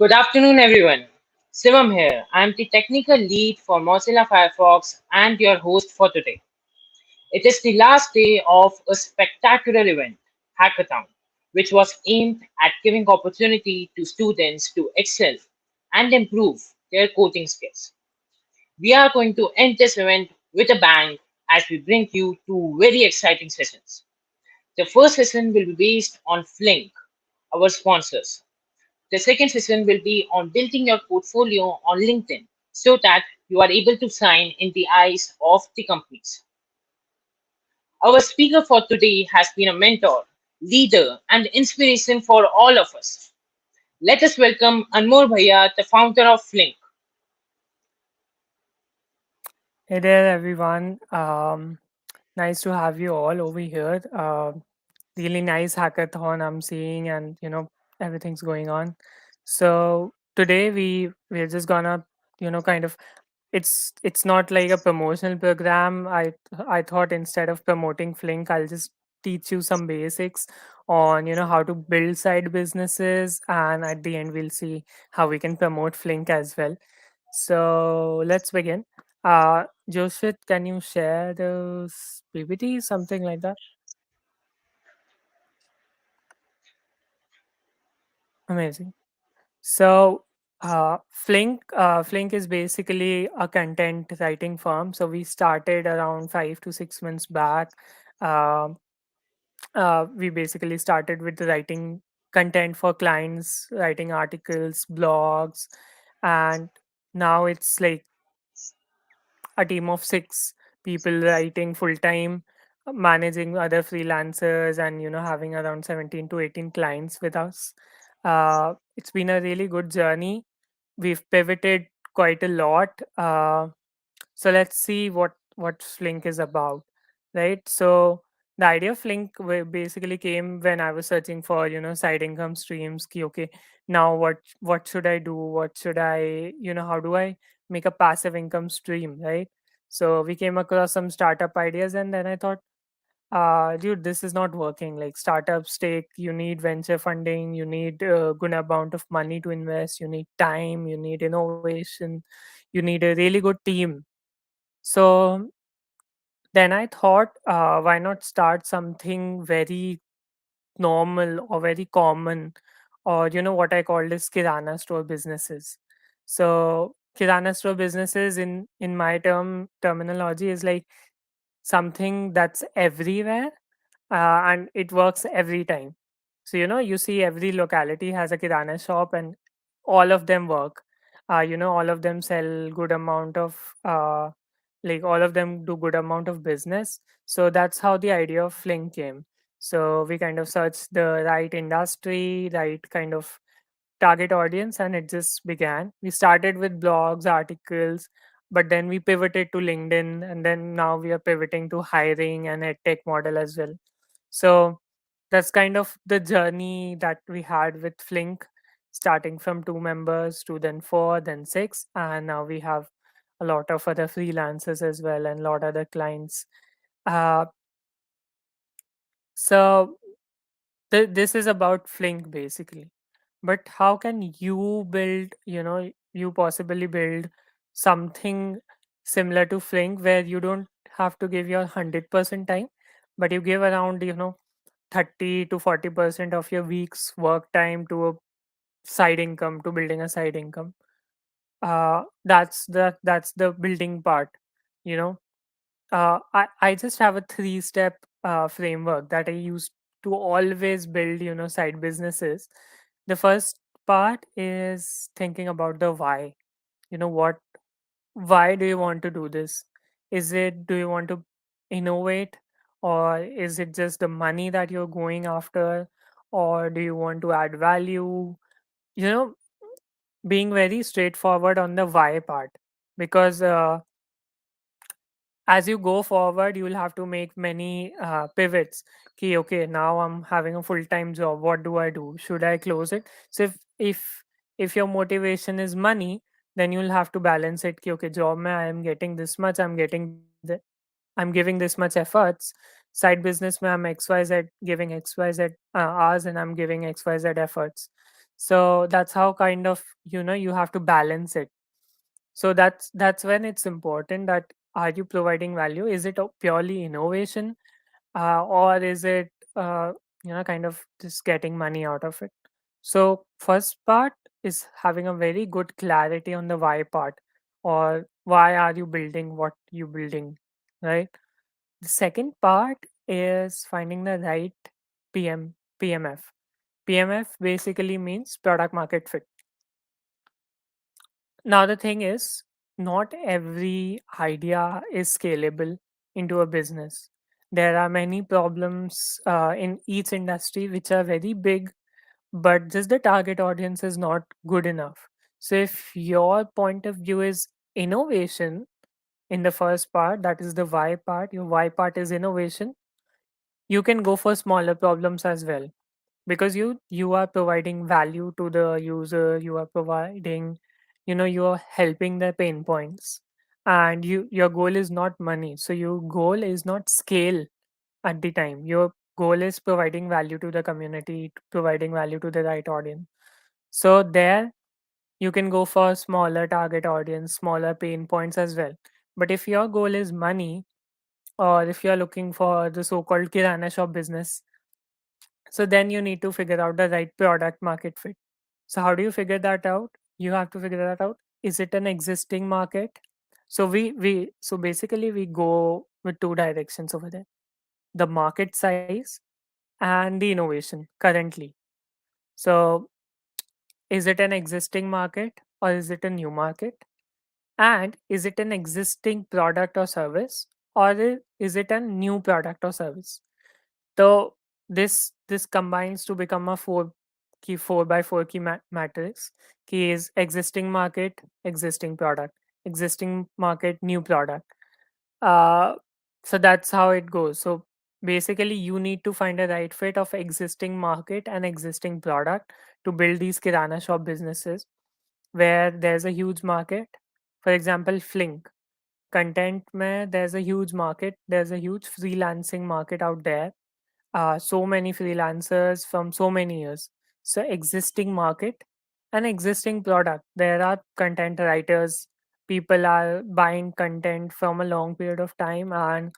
Good afternoon, everyone. Sivam here. I'm the technical lead for Mozilla Firefox and your host for today. It is the last day of a spectacular event, Hackathon, which was aimed at giving opportunity to students to excel and improve their coding skills. We are going to end this event with a bang as we bring you two very exciting sessions. The first session will be based on Flink, our sponsors. The second session will be on building your portfolio on LinkedIn so that you are able to shine in the eyes of the companies. Our speaker for today has been a mentor, leader, and inspiration for all of us. Let us welcome Anmol Bhaiya, the founder of Flink. Hey there, everyone. Nice to have you all over here. Really nice hackathon I'm seeing, and everything's going on. So today we're just gonna kind of it's not like a promotional program. I thought instead of promoting Flink, I'll just teach you some basics on how to build side businesses, and at the end we'll see how we can promote Flink as well. So let's begin. Joseph, can you share the PPT, something like that? Amazing. So, Flink is basically a content writing firm. So we started around 5 to 6 months back. Um we basically started with writing content for clients, writing articles, blogs, and now it's like a team of 6 people writing full time, managing other freelancers, and having around 17 to 18 clients with us. It's been a really good journey. We've pivoted quite a lot. So let's see what Flink is about, right? So the idea of Flink basically came when I was searching for side income streams. Okay, now what should I do? What should I how do I make a passive income stream, right? So we came across some startup ideas, and then I thought, dude, this is not working. Like startups take, you need venture funding, you need a good amount of money to invest, you need time, you need innovation, you need a really good team. So then I thought, why not start something very normal or very common, or what I called as kirana store businesses. So kirana store businesses in my terminology is like something that's everywhere, and it works every time. So you see every locality has a kirana shop, and all of them work. All of them sell good amount of like all of them do good amount of business. So that's how the idea of Flink came. So we kind of searched the right industry, right kind of target audience, and it just began. We started with blogs, articles, but then we pivoted to LinkedIn, and then now we are pivoting to hiring and a tech model as well. So that's kind of the journey that we had with Flink, starting from 2 members to then 4, then 6, and now we have a lot of other freelancers as well and a lot other clients. Uh, so this is about Flink basically. But how can you build, you possibly build something similar to Flink where you don't have to give your 100% time, but you give around, 30 to 40% of your week's work time to a side income, to building a side income. That's the building part, you know. I just have a 3 step framework that I use to always build, side businesses. The first part is thinking about the why. What, why do you want to do this? Is it, do you want to innovate, or is it just the money that you're going after, or do you want to add value? You know, being very straightforward on the why part, because as you go forward you will have to make many pivots. Okay, now I'm having a full-time job, what do I do? Should I close it? So if your motivation is money, then you'll have to balance it. Okay, job mein I am getting this much, I'm giving this much efforts. Side business mein I'm xyz giving xyz hours, and I'm giving xyz efforts. So that's how kind of, you have to balance it. So that's when it's important that, are you providing value? Is it a purely innovation, or is it, kind of just getting money out of it? So first part is having a very good clarity on the why part, or why are you building what you building, right? The second part is finding the right PMF. PMF basically means product market fit. Now, the thing is, not every idea is scalable into a business. There are many problems in each industry which are very big, but just the target audience is not good enough. So, if your point of view is innovation in the first part, that is the why part, your why part is innovation, you can go for smaller problems as well, because you are providing value to the user, you are providing, you are helping their pain points, and your goal is not money, so your goal is not scale. At the time, your goal is providing value to the community, providing value to the right audience. So there you can go for smaller target audience, smaller pain points as well. But if your goal is money, or if you're looking for the so-called kirana shop business, so then you need to figure out the right product market fit. So how do you figure that out? You have to figure that out. Is it an existing market? So so basically we go with two directions over there. The market size and the innovation currently. So is it an existing market or is it a new market? And is it an existing product or service, or is it a new product or service? So this combines to become a four by four key matrix. Key is existing market, existing product, existing market, new product. Uh, so that's how it goes. So basically, you need to find a right fit of existing market and existing product to build these kirana shop businesses where there's a huge market. For example, Flink content mein there's a huge market. There's a huge freelancing market out there, so many freelancers from so many years. So existing market and existing product. There are content writers. People are buying content from a long period of time, and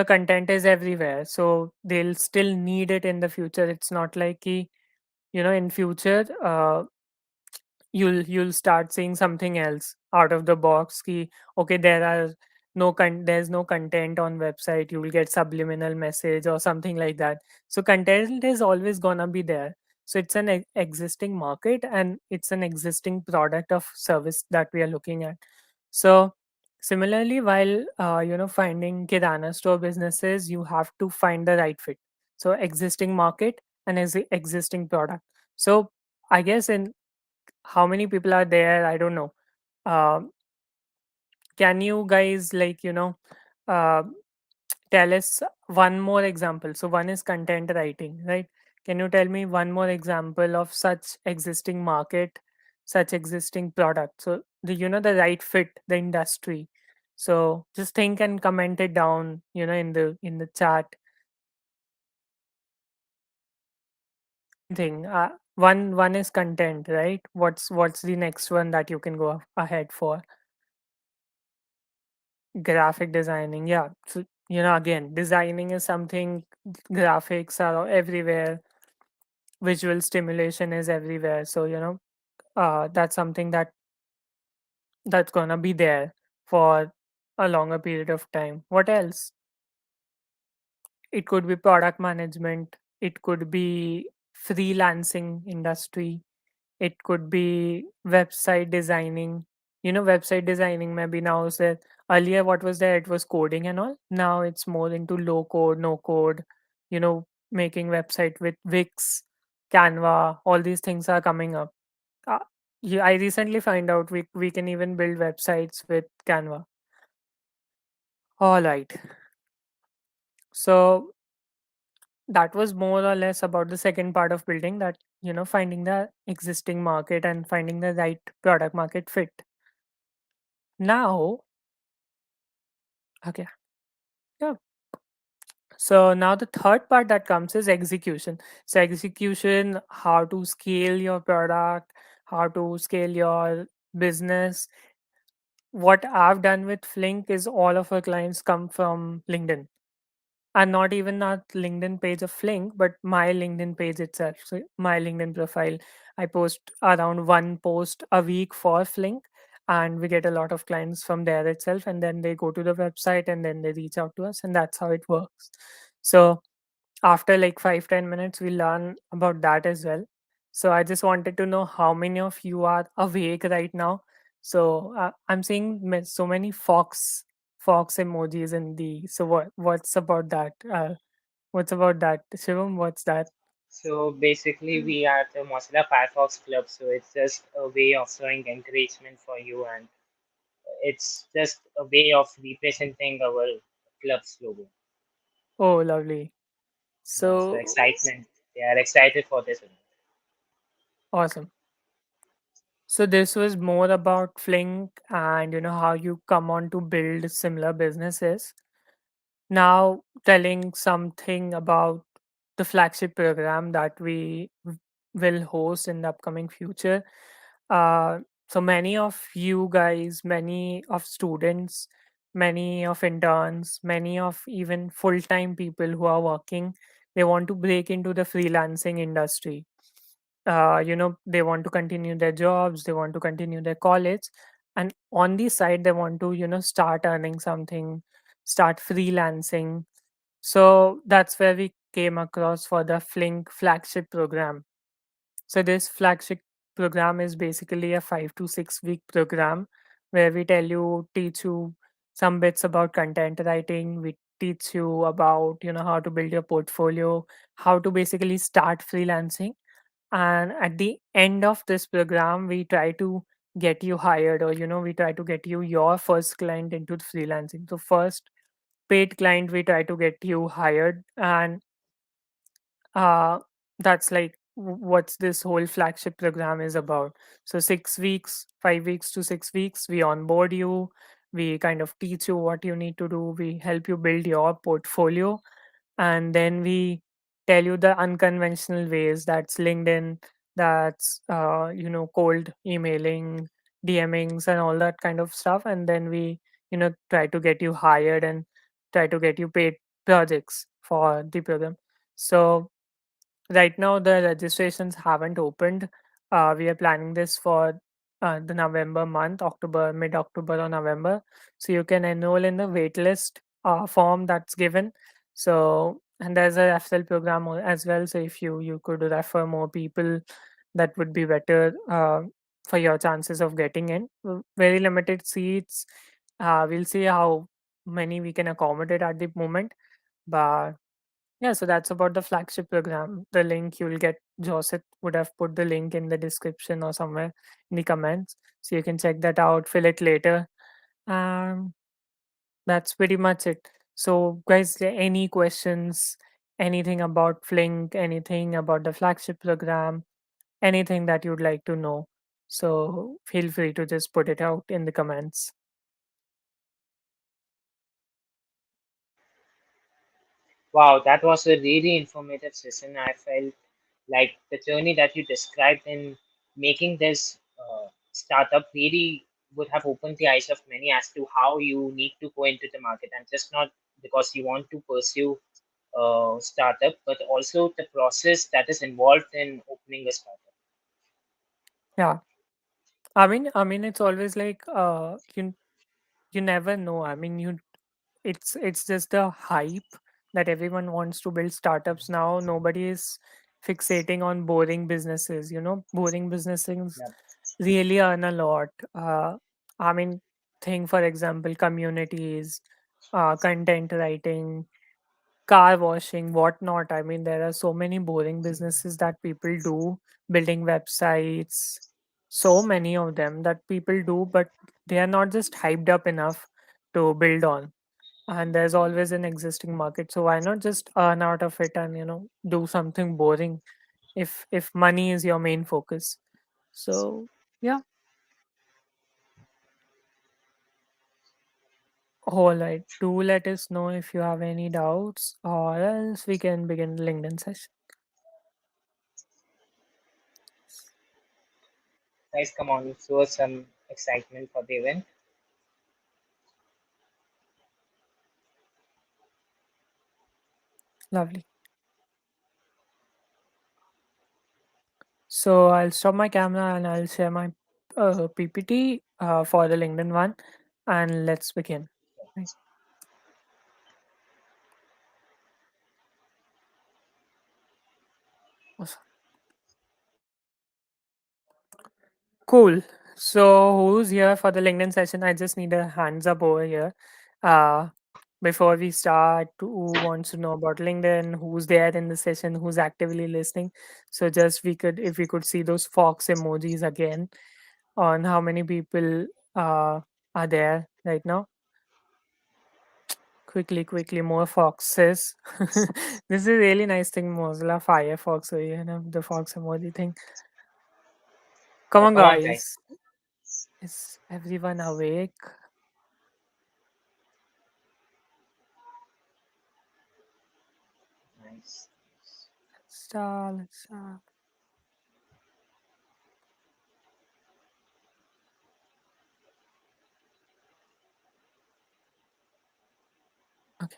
content is everywhere. So they'll still need it in the future. It's not like in future, you'll start seeing something else out of the box. Ki, okay, there's no content on website, you will get subliminal message or something like that. So content is always gonna be there. So it's an existing market, and it's an existing product of service that we are looking at. So similarly, while finding kirana store businesses, you have to find the right fit. So existing market and existing product. So I guess in how many people are there, I don't know. um, can you guys, uh, tell us one more example? So one is content writing, right? Can you tell me one more example of such existing market, such existing product? So the right fit, the industry. So just think and comment it down, in the chat. Thing, one is content, right? What's the next one that you can go ahead for? Graphic designing, yeah. So, again, designing is something, graphics are everywhere, visual stimulation is everywhere. So, that's something that's gonna be there for a longer period of time. What else? It could be product management, it could be freelancing industry, it could be website designing. Website designing maybe now said, earlier what was there, it was coding and all. Now it's more into low code, no code, making website with Wix, Canva, all these things are coming up. uh, yeah, I recently find out we can even build websites with Canva. All right. So that was more or less about the second part of building, that finding the existing market and finding the right product market fit. Now, okay, yeah. So now the third part that comes is execution. So execution, how to scale your product, how to scale your business. What I've done with Flink is all of our clients come from LinkedIn, and not even that LinkedIn page of Flink, but my LinkedIn page itself. So my LinkedIn profile, I post around one post a week for Flink, and we get a lot of clients from there itself. And then they go to the website and then they reach out to us, and that's how it works. So after like 5-10 minutes, we learn about that as well. So I just wanted to know how many of you are awake right now. So I'm seeing so many fox emojis in the. So what's about that? What's about that, Shivam? What's that? So basically, we are the Mozilla Firefox Club. So it's just a way of showing encouragement for you, and it's just a way of representing our club's logo. Oh, lovely. Yeah, so So excitement. They are excited for this event. awesome. So this was more about Flink and how you come on to build similar businesses. Now, telling something about the flagship program that we will host in the upcoming future. So many of you guys, many of students, many of interns, many of even full time people who are working, they want to break into the freelancing industry. They want to continue their jobs, they want to continue their college, and on the side, they want to, start earning something, start freelancing. So that's where we came across for the Flink flagship program. So this flagship program is basically a 5 to 6 week program where we teach you some bits about content writing. We teach you about, how to build your portfolio, how to basically start freelancing. And at the end of this program, we try to get you hired, or, we try to get you your first client into freelancing. So first paid client, we try to get you hired. And uh, that's like what's this whole flagship program is about. So 6 weeks, 5 weeks to 6 weeks, we onboard you. We kind of teach you what you need to do. We help you build your portfolio, and then we tell you the unconventional ways. That's LinkedIn, that's cold emailing, DMings, and all that kind of stuff. And then we try to get you hired and try to get you paid projects for the program. So right now, the registrations haven't opened. We are planning this for the November month, October, mid October or November. So you can enroll in the waitlist form that's given. So, and there's a referral program as well. So if you could refer more people, that would be better for your chances of getting in. Very limited seats. We'll see how many we can accommodate at the moment, but yeah, so that's about the flagship program. The link you'll get, Joseph would have put the link in the description or somewhere in the comments. So you can check that out, fill it later. Um, that's pretty much it. So, guys, any questions, anything about Flink, anything about the flagship program, anything that you'd like to know? So feel free to just put it out in the comments. Wow, that was a really informative session. I felt like the journey that you described in making this startup really would have opened the eyes of many as to how you need to go into the market, and just not because you want to pursue a startup, but also the process that is involved in opening a startup. Yeah. It's always like you never know. It's just the hype that everyone wants to build startups now. Nobody is fixating on boring businesses. Boring businesses Yeah. really earn a lot. I mean, think for example, communities, content writing, car washing, whatnot. There are so many boring businesses that people do, building websites, so many of them that people do, but they are not just hyped up enough to build on. And there's always an existing market. So why not just earn out of it and do something boring if money is your main focus. So yeah. All right. Do let us know if you have any doubts, or else we can begin the LinkedIn session. Guys, come on, show us some excitement for the event. Lovely. So I'll stop my camera and I'll share my PPT for the LinkedIn one, and let's begin. Right. Awesome. Cool. So who's here for the LinkedIn session? I just need a hands up over here. Uh, Before we start, who wants to know about LinkedIn? Who's there in the session? Who's actively listening? So just we could, if we could see those fox emojis again on how many people are there right now. Quickly, more foxes. This is a really nice thing, Mozilla Firefox, so the fox emoji thing. Come Yeah, on, come on, guys. guys. Is everyone awake? Nice. Let's start. Okay,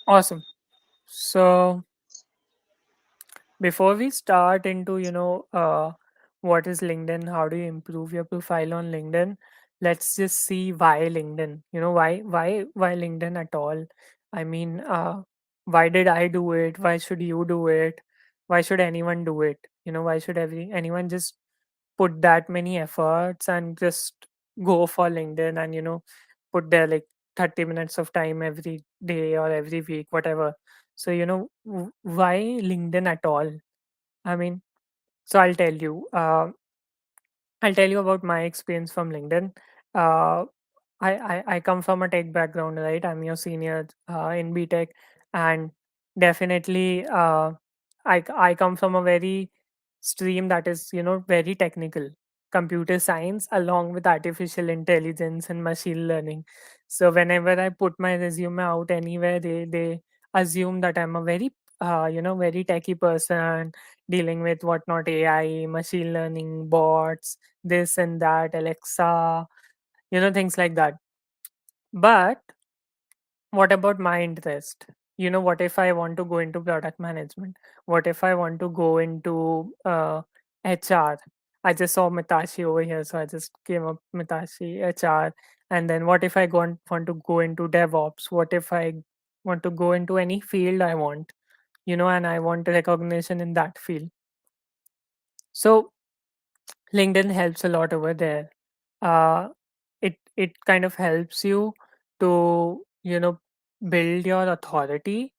awesome. So before we start into what is LinkedIn, how do you improve your profile on LinkedIn, let's just see why LinkedIn. Why LinkedIn at all? I mean, why did I do it? Why should you do it? Why should anyone do it? Why should anyone just put that many efforts and just go for LinkedIn and put there like 30 minutes of time every day or every week, whatever. So why LinkedIn at all? I mean, so I'll tell you about my experience from LinkedIn. Uh, I come from a tech background, right? I'm your senior in BTech, and definitely I come from a very stream that is very technical, computer science along with artificial intelligence and machine learning. So whenever I put my resume out anywhere, they assume that I'm a very very techie person dealing with whatnot AI, machine learning, bots, this and that, Alexa, things like that. But what about my interest? What if I want to go into product management? What if I want to go into HR? I just saw Mitashi over here, so I just came up Mitashi HR. And then what if I want to go into DevOps? What if I want to go into any field I want? And I want recognition in that field. So LinkedIn helps a lot over there. Uh, it kind of helps you to build your authority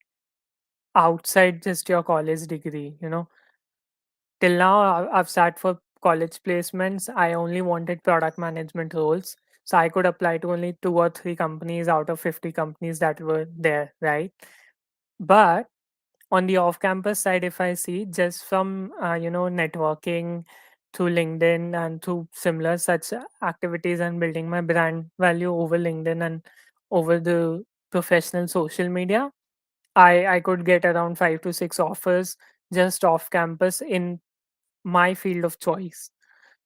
outside just your college degree. Till now I've sat for college placements. I only wanted product management roles, so I could apply to only 2 or 3 companies out of 50 companies that were there, right? But on the off-campus side, if I see just from networking through LinkedIn and through similar such activities and building my brand value over LinkedIn and over the professional social media, I could get around 5 to 6 offers just off campus in my field of choice.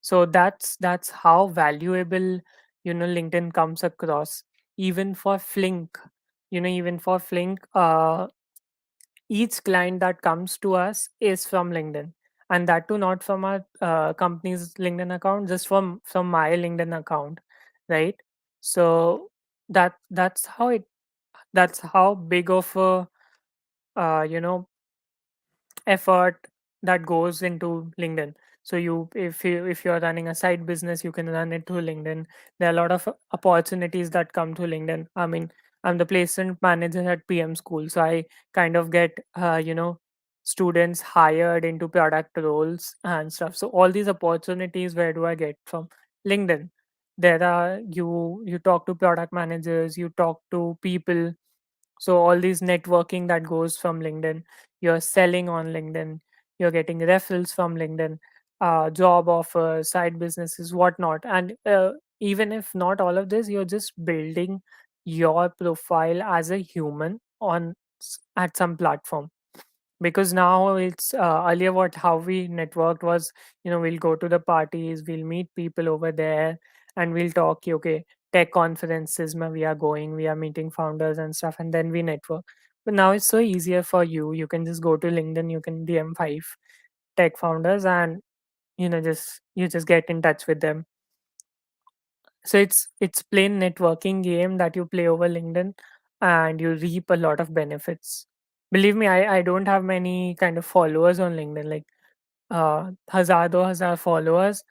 So that's how valuable LinkedIn comes across. Even for Flink, even for Flink, each client that comes to us is from LinkedIn, and that too not from our company's LinkedIn account, just from my LinkedIn account, right? So that's how big of a uh, you know effort that goes into LinkedIn. So if you're running a side business, you can run it through LinkedIn. There are a lot of opportunities that come through LinkedIn. I mean, I'm the placement manager at PM School, so I kind of get students hired into product roles and stuff. So all these opportunities, where do I get from? LinkedIn. There are you talk to product managers, you talk to people, so all these networking that goes from LinkedIn, you're selling on LinkedIn, you're getting referrals from LinkedIn. job offers, side businesses, whatnot. And even if not all of this, you're just building your profile as a human at some platform. Because now it's earlier what how we networked was, we'll go to the parties, we'll meet people over there, and we'll talk. Okay, tech conferences we are going, we are meeting founders and stuff, and then we network. But now it's so easier for you. You can just go to LinkedIn, you can DM 5 tech founders, and just you just get in touch with them. So it's plain networking game that you play over LinkedIn, and you reap a lot of benefits. Believe me, I don't have many kind of followers on LinkedIn, like 1000 followers,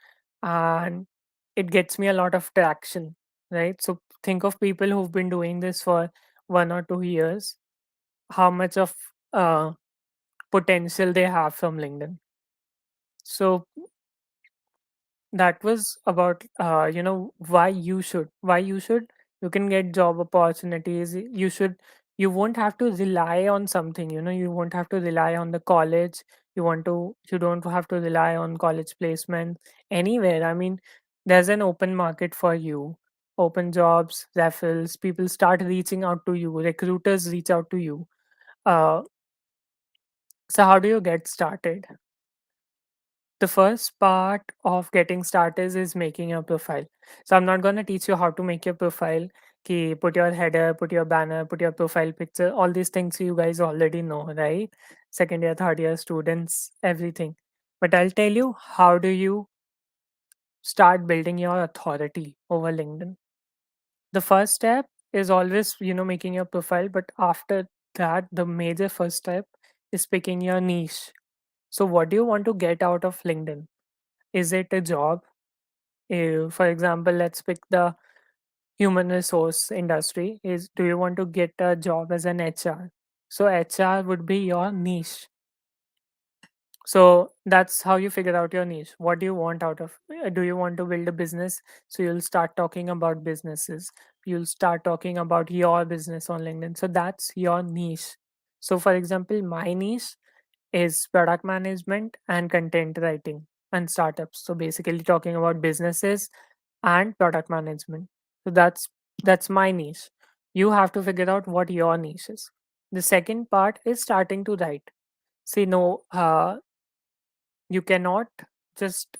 and it gets me a lot of traction, right? So think of people who've been doing this for 1 or 2 years, how much of uh, potential they have from LinkedIn. So that was about why you should you can get job opportunities. You won't have to rely on something. You won't have to rely on the college. You don't have to rely on college placement anywhere. I mean, there's an open market for you. Open jobs, referrals, people start reaching out to you, recruiters reach out to you. Uh, so how do you get started? The first part of getting started is making your profile. So I'm not going to teach you how to make your profile. Ki put your header, put your banner, put your profile picture. All these things you guys already know, right? Second year, third year students, everything. But I'll tell you, how do you start building your authority over LinkedIn? The first step is always, making your profile. But after that, the major first step is picking your niche. So what do you want to get out of LinkedIn? Is it a job? For example, let's pick the human resource industry. Is Do you want to get a job as an HR? So HR would be your niche. So that's how you figure out your niche. What do you want out of? Do you want to build a business? So you'll start talking about businesses. You'll start talking about your business on LinkedIn. So that's your niche. So for example, my niche is product management and content writing and startups. So basically talking about businesses and product management. So that's my niche. You have to figure out what your niche is. The second part is starting to write. See, no, you cannot just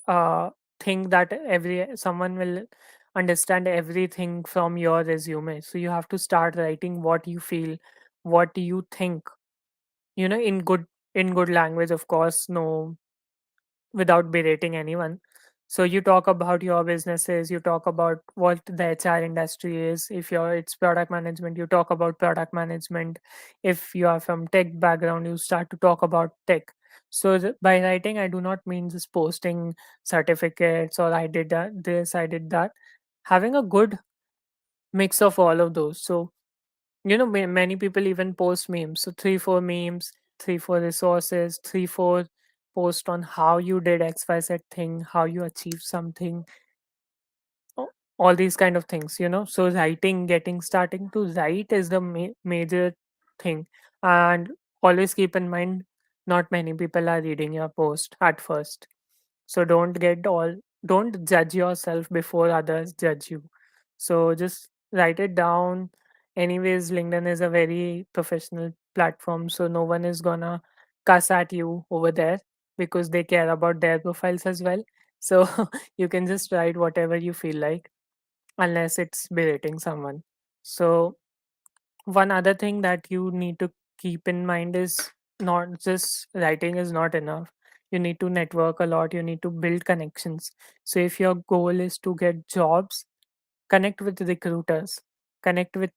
think that every someone will understand everything from your resume. So you have to start writing what you feel, what you think, in good language, of course, no, without berating anyone. So you talk about your businesses, you talk about what the HR industry is. If it's product management, you talk about product management. If you are from tech background, you start to talk about tech. So by writing, I do not mean just posting certificates or I did this, I did that. Having a good mix of all of those. So many people even post memes. So 3 4 memes, 3 4 resources, 3 4 post on how you did XYZ thing, how you achieved something, a- all these kind of things. So writing, getting starting to write is the major thing. And always keep in mind, not many people are reading your post at first. So don't judge yourself before others judge you. So just write it down. Anyways, LinkedIn is a very professional platform, so no one is gonna cuss at you over there because they care about their profiles as well. So you can just write whatever you feel like, unless it's berating someone. So one other thing that you need to keep in mind is, not just writing is not enough. You need to network a lot, you need to build connections. So if your goal is to get jobs, connect with recruiters, connect with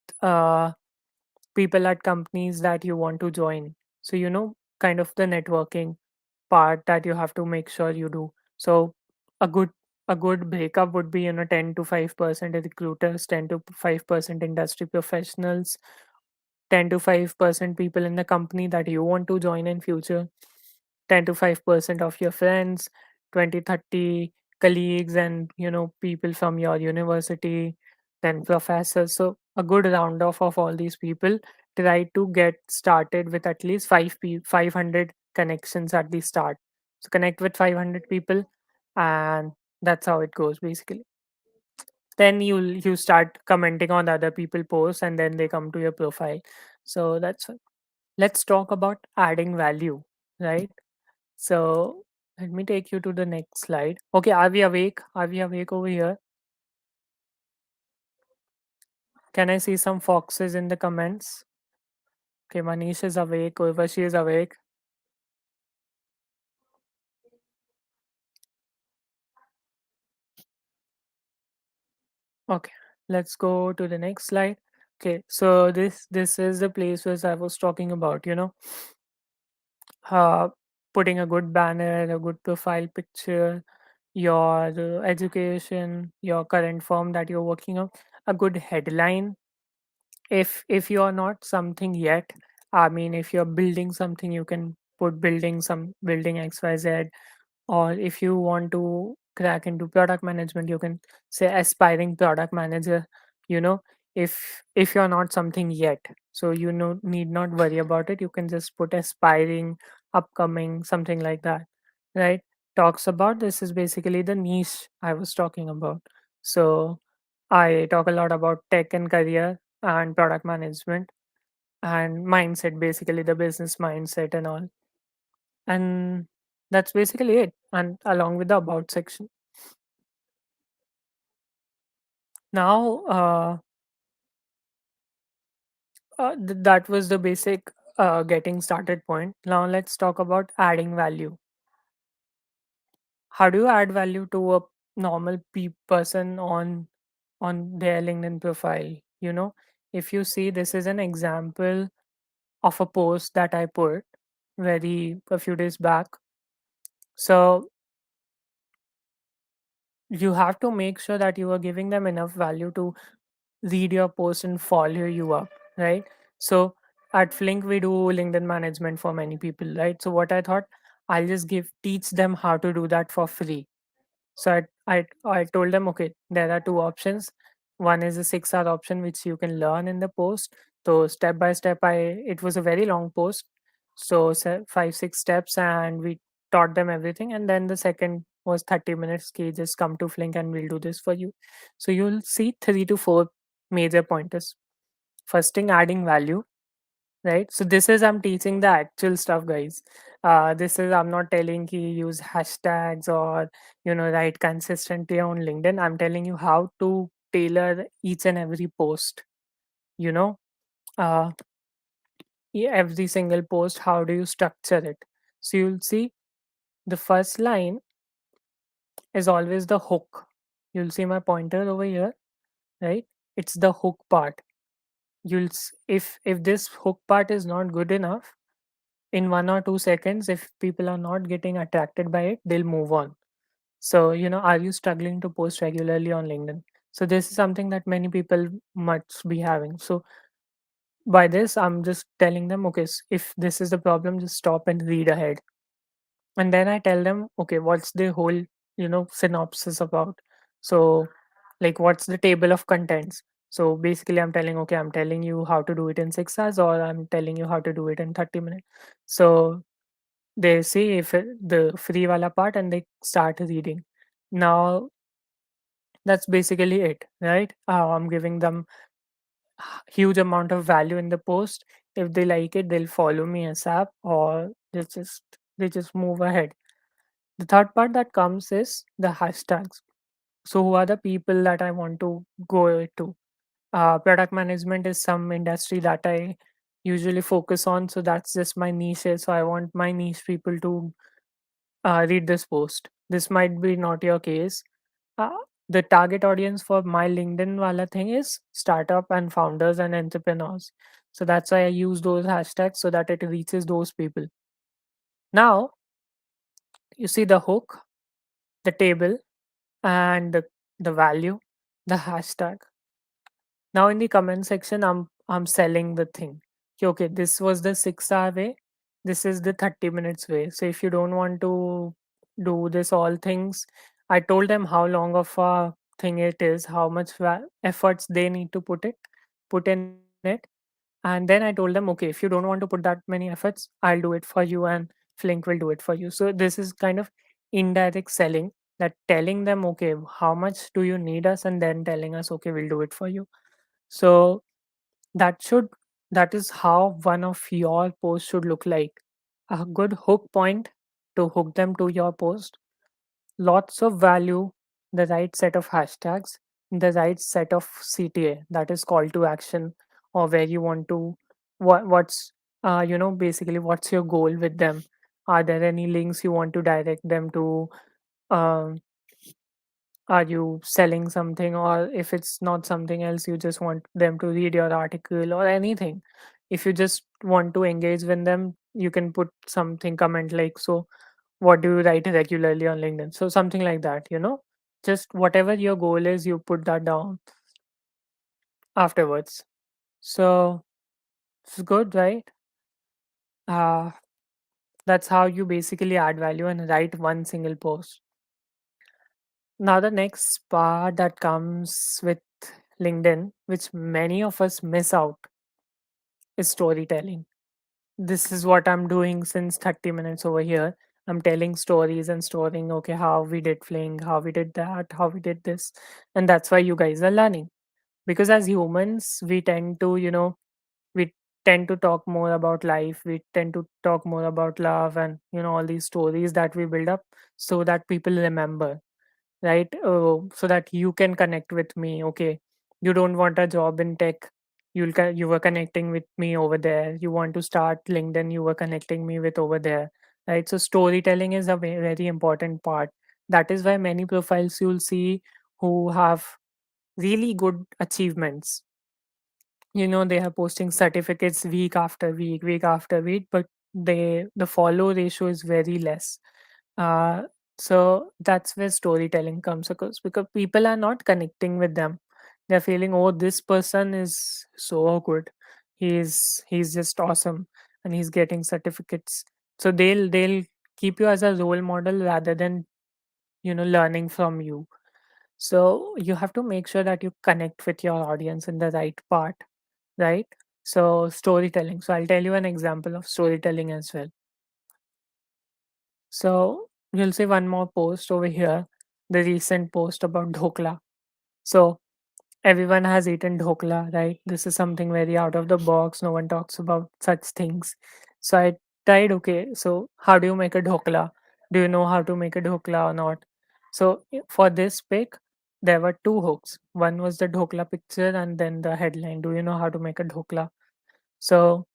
people at companies that you want to join. So kind of the networking part that you have to make sure you do. So a good a good breakup would be 10 to 5% recruiters, 10 to 5% industry professionals, 10 to 5% people in the company that you want to join in future, 10 to 5% of your friends, 20 30 colleagues, and people from your university, then professors. So a good round off of all these people. Try to get started with at least 500 connections at the start. So connect with 500 people, and that's how it goes basically. Then you start commenting on the other people posts, and then they come to your profile. So that's it. Let's talk about adding value, right? So let me take you to the next slide. Okay, are we awake? Are we awake over here? Can I see some foxes in the comments? Okay, Manish is awake. Urvashi is awake. Okay, let's go to the next slide. Okay, so this is the place where I was talking about. Uh, putting a good banner, a good profile picture, your education, your current firm that you're working on, a good headline. If you're not something yet, I mean, if you're building something, you can put building XYZ. Or if you want to crack into product management, you can say aspiring product manager. you know if you're not something yet, so need not worry about it. You can just put aspiring, upcoming, something like that, right? Talks about, this is basically the niche I was talking about. So I talk a lot about tech and career and product management and mindset, basically the business mindset and all. And that's basically it. And along with the about section. Now, that was the basic getting started point. Now, let's talk about adding value. How do you add value to a normal person on their LinkedIn profile? If you see, this is an example of a post that I put very a few days back. So you have to make sure that you are giving them enough value to read your post and follow you up, right? So at Flink, we do LinkedIn management for many people, right? So what I thought, I'll just teach them how to do that for free. So I told them, okay, there are two options. One is a 6 hour option, which you can learn in the post. So step by step, it was a very long post. So 5 6 steps, and we taught them everything. And then the second was 30 minutes. Okay, just come to Flink and we'll do this for you. So you'll see 3 to 4 major pointers. First thing, adding value, right? So this is, I'm teaching the actual stuff, guys. This is, I'm not telling you use hashtags or write consistently on LinkedIn. I'm telling you how to tailor each and every post. You know, uh, every single post. How do you structure it? So you'll see the first line is always the hook. You'll see my pointer over here, right? It's the hook part. If this hook part is not good enough, in 1 or 2 seconds, if people are not getting attracted by it, they'll move on. So are you struggling to post regularly on LinkedIn? So this is something that many people must be having. So by this, I'm just telling them, okay, if this is the problem, just stop and read ahead. And then I tell them, okay, what's the whole synopsis about? So, like, what's the table of contents? So basically, I'm telling you how to do it in 6 hours, or I'm telling you how to do it in 30 minutes. So they see if the free wala part, and they start reading. Now that's basically it, right? I'm giving them huge amount of value in the post. If they like it, they'll follow me ASAP, or they just move ahead. The third part that comes is the hashtags. So who are the people that I want to go to? Product management is some industry that I usually focus on, so that's just my niche. So I want my niche people to read this post. This might be not your case. Uh, the target audience for my LinkedIn wala thing is startup and founders and entrepreneurs. So that's why I use those hashtags so that it reaches those people. Now you see the hook, the table, and the value, the hashtag. Now in the comment section, I'm selling the thing. Okay, this was the 6 hour way. This is the 30 minutes way. So if you don't want to do this all things, I told them how long of a thing it is, how much efforts they need to put in it. And then I told them, okay, if you don't want to put that many efforts, I'll do it for you, and Flink will do it for you. So this is kind of indirect selling. that telling them, okay, how much do you need us, and then telling us, okay, we'll do it for you. So that should that is how one of your posts should look like. A good hook point to hook them to your post, lots of value, the right set of hashtags, the right set of CTA, that is call to action, or where you want to, what's basically what's your goal with them. Are there any links you want to direct them to? um, are you selling something, or if it's not something else, you just want them to read your article or anything. If you just want to engage with them, you can put something comment like, so what do you write regularly on LinkedIn, so something like that, just whatever your goal is, you put that down afterwards. So it's good, right? uh that's how you basically add value and write one single post. Now the next part that comes with LinkedIn, which many of us miss out, is storytelling. This is what I'm doing since 30 minutes over here. I'm telling stories and storing, okay, how we did Flink, how we did that, how we did this. And that's why you guys are learning. Because as humans, we tend to talk more about life. We tend to talk more about love and, all these stories that we build up so that people remember, right? So that you can connect with me. Okay, you don't want a job in tech. You were connecting with me over there. You want to start LinkedIn. You were connecting me with over there, right? So storytelling is a very important part. That is why many profiles you'll see who have really good achievements, they are posting certificates week after week, week after week, but the follow ratio is very less. uh so that's where storytelling comes across, because people are not connecting with them. They're feeling, oh, this person is so good, he's just awesome, and he's getting certificates. So they'll keep you as a role model rather than learning from you. So you have to make sure that you connect with your audience in the right part, right? So storytelling. So I'll tell you an example of storytelling as well. So you'll see one more post over here, the recent post about dhokla. So everyone has eaten dhokla, right? This is something very out of the box. No one talks about such things. So I tried, okay, so how do you make a dhokla? Do you know how to make a dhokla or not? So for this pic, there were two hooks. One was the dhokla picture and then the headline. Do you know how to make a dhokla? So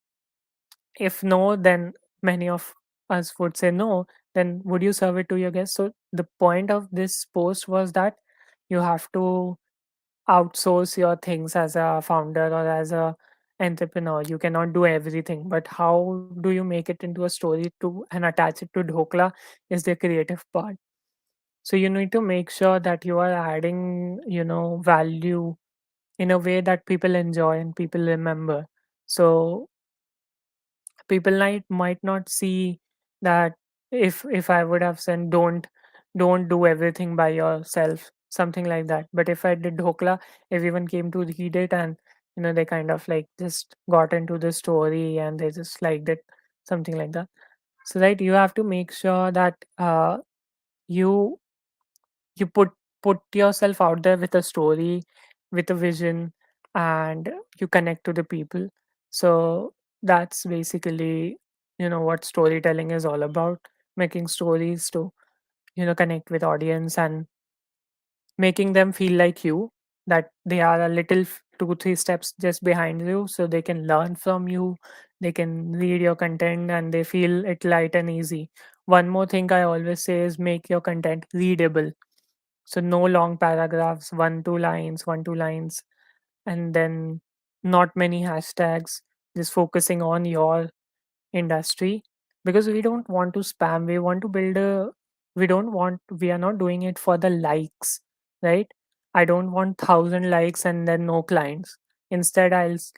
if no, then many of us would say no. Then would you serve it to your guests? So the point of this post was that you have to outsource your things as a founder or as a entrepreneur. You cannot do everything, but how do you make it into a story to and attach it to dhokla is the creative part. So you need to make sure that you are adding value in a way that people enjoy and people remember. So people might not see that, if I would have said, don't do everything by yourself, something like that. But if I did dhokla, everyone came to read it, and they kind of like just got into the story and they just liked it, something like that. So right, you have to make sure that you you put yourself out there with a story, with a vision, and you connect to the people. So that's basically what storytelling is all about, making stories to connect with audience and making them feel like you, that they are a little 2 3 steps just behind you, so they can learn from you, they can read your content, and they feel it light and easy. One more thing I always say is make your content readable. So no long paragraphs, one, two lines, and then not many hashtags, just focusing on your industry, because we don't want to spam. We want to build a we are not doing it for the likes, right? I don't want 1,000 likes and then no clients. Instead,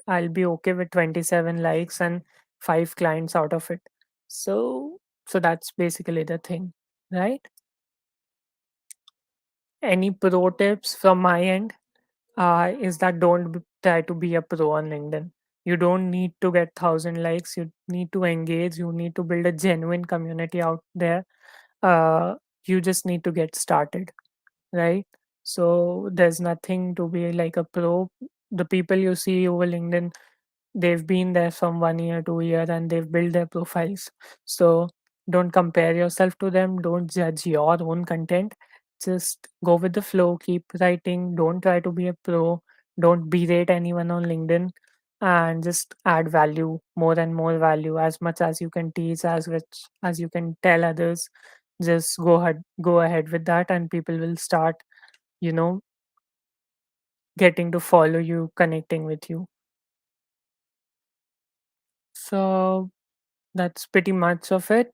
I'll be okay with 27 likes and 5 clients out of it. So that's basically the thing, right? Any pro tips from my end is that try to be a pro on LinkedIn. You don't need to get 1,000 likes. You need to engage. You need to build a genuine community out there. you just need to get started, right? So there's nothing to be like a pro. The people you see over LinkedIn, they've been there from 1 year, 2 year, and they've built their profiles. So don't compare yourself to them. Don't judge your own content. Just go with the flow. Keep writing. Don't try to be a pro. Don't berate anyone on LinkedIn, and just add value, more and more value, as much as you can teach, as much as you can tell others. Just go ahead with that, and people will start, you know, getting to follow you, connecting with you. So that's pretty much of it.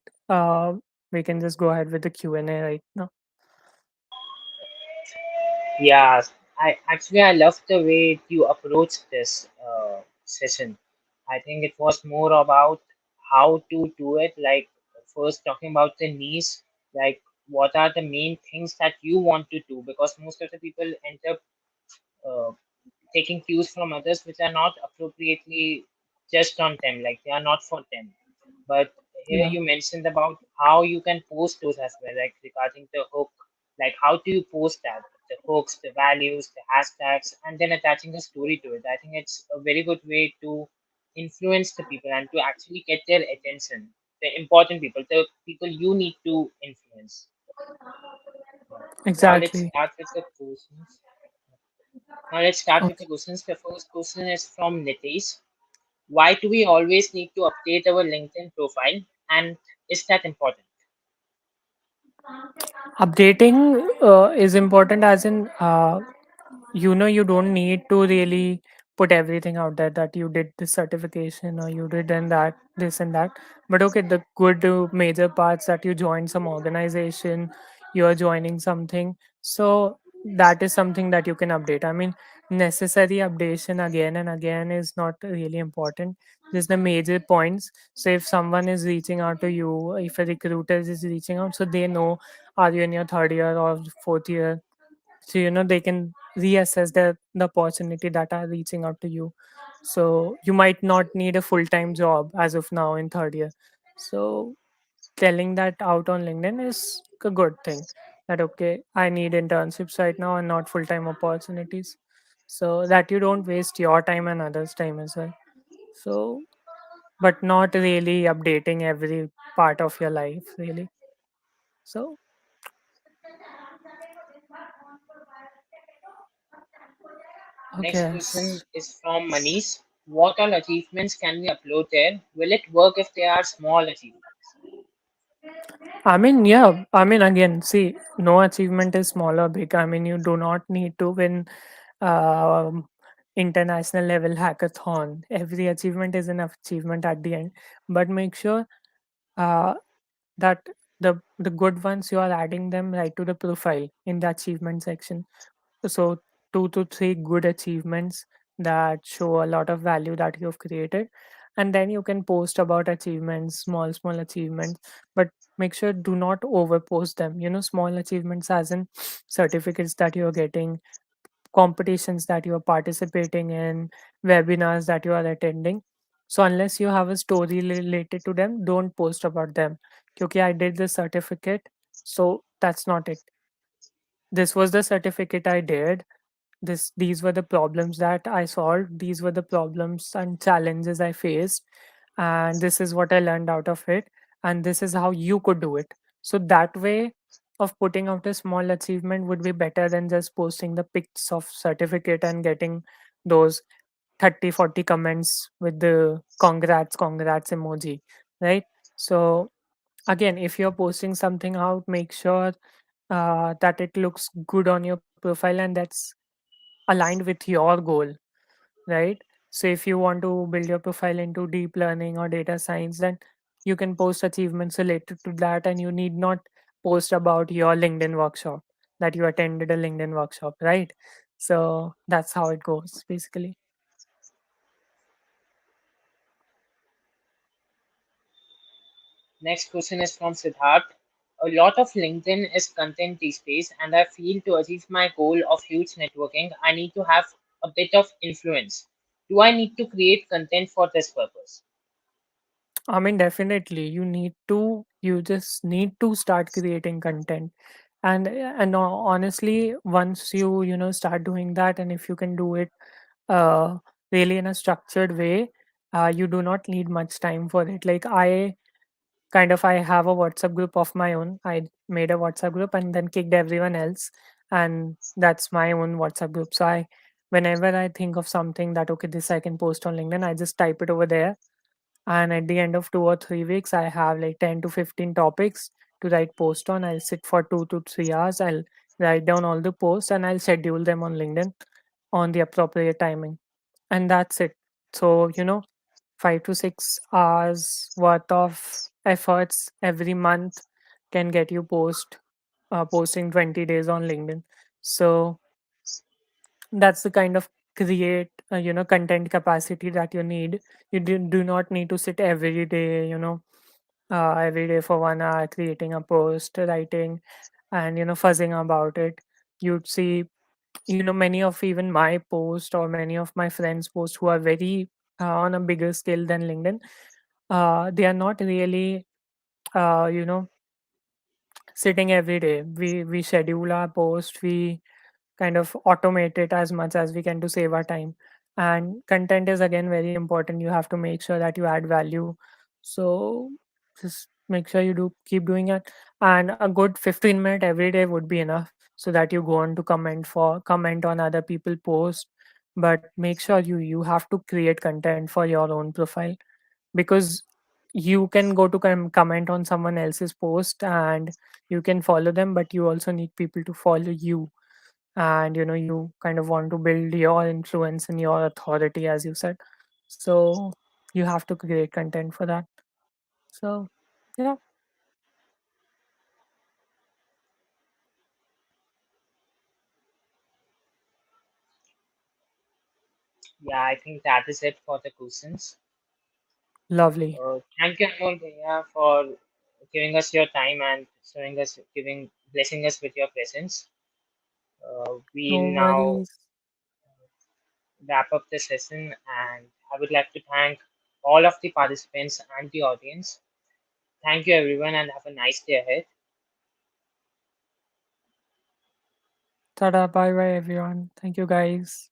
We can just go ahead with the Q&A right now. Yeah, I love the way you approached this session. I think it was more about how to do it. Like first talking about the niche, like what are the main things that you want to do, because most of the people end up uh, taking cues from others which are not appropriately just on them, like they are not for them. But here Yeah, you mentioned about how you can post those as well, like regarding the hook, like how do you post that, the hooks, the values, the hashtags, and then attaching a story to it. I think it's a very good way to influence the people and to actually get their attention, the important people, the people you need to influence. Now let's exactly. start with the questions. Now let's start with the Okay. questions. The first question is from Nitish. Why do we always need to update our LinkedIn profile? And is that important? Updating is important, as in, you don't need to really put everything out there that you did this certification or you did and that, this and that. But okay, the good major parts that you joined some organization, you are joining something. So that is something that you can update. I mean, necessary updation again and again is not really important. Just the major points. So if someone is reaching out to you, if a recruiter is reaching out, so they know, are you in your third year or fourth year? So they can reassess the opportunity that are reaching out to you. So you might not need a full-time job as of now in third year. So telling that out on LinkedIn is a good thing, that okay, I need internships right now and not full-time opportunities, so that you don't waste your time and others time as well. So, but not really updating every part of your life really. So Next okay. question is from Manish. What all achievements can we upload there? Will it work if they are small achievements? I mean, yeah. I mean, again, see, no achievement is small or big. I mean, you do not need to win um, international level hackathon. Every achievement is an achievement at the end. But make sure uh, that the good ones, you are adding them right to the profile in the achievement section. So 2 to 3 good achievements that show a lot of value that you've created, and then you can post about achievements, small achievements. But make sure, do not overpost them. Small achievements as in certificates that you're getting, competitions that you are participating in, webinars that you are attending. So unless you have a story related to them, don't post about them. Okay, I did this certificate, so that's not it. This was the certificate I did. These were the problems that I solved, these were the problems and challenges I faced, and this is what I learned out of it, and this is how you could do it. So that way of putting out a small achievement would be better than just posting the pics of certificate and getting those 30-40 comments with the congrats emoji, right? So again, if you're posting something out, make sure that it looks good on your profile and that's aligned with your goal, right? So if you want to build your profile into deep learning or data science, then you can post achievements related to that, and you need not post about your LinkedIn workshop, that you attended a LinkedIn workshop, right? So that's how it goes basically. Next question is from Siddharth. A lot of LinkedIn is content these days, and I feel to achieve my goal of huge networking, I need to have a bit of influence. Do I need to create content for this purpose? I mean, definitely, you just need to start creating content. And honestly, once you start doing that, and if you can do it uh, really in a structured way, you do not need much time for it. Like I have a WhatsApp group of my own. I made a WhatsApp group and then kicked everyone else, and that's my own WhatsApp group. So whenever I think of something that okay, this I can post on LinkedIn, I just type it over there, and at the end of 2 or 3 weeks I have like 10 to 15 topics to write post on. I'll sit for 2 to 3 hours, I'll write down all the posts, and I'll schedule them on LinkedIn on the appropriate timing, and that's it. So 5 to 6 hours worth of efforts every month can get you posting 20 days on LinkedIn. So that's the kind of create content capacity that you need. You do not need to sit every day for 1 hour creating a post, writing, and fuzzing about it. You'd see many of even my posts or many of my friends posts who are very on a bigger scale than LinkedIn. They are not really uh, you know sitting every day. We schedule our post, we kind of automate it as much as we can to save our time. And content is again very important. You have to make sure that you add value. So just make sure you do keep doing it. And a good 15-minute every day would be enough, so that you go on to comment on other people post. But make sure you have to create content for your own profile, because you can go to comment on someone else's post and you can follow them, but you also need people to follow you. And you kind of want to build your influence and your authority, as you said. So you have to create content for that. So yeah. Yeah, I think that is it for the questions. Lovely. Thank you, Anmol Bhaiya, for giving us your time and blessing us with your presence. No We now worries. wrap up the session, and I would like to thank all of the participants and the audience. Thank you, everyone, and have a nice day ahead. Tada, bye bye everyone, thank you guys.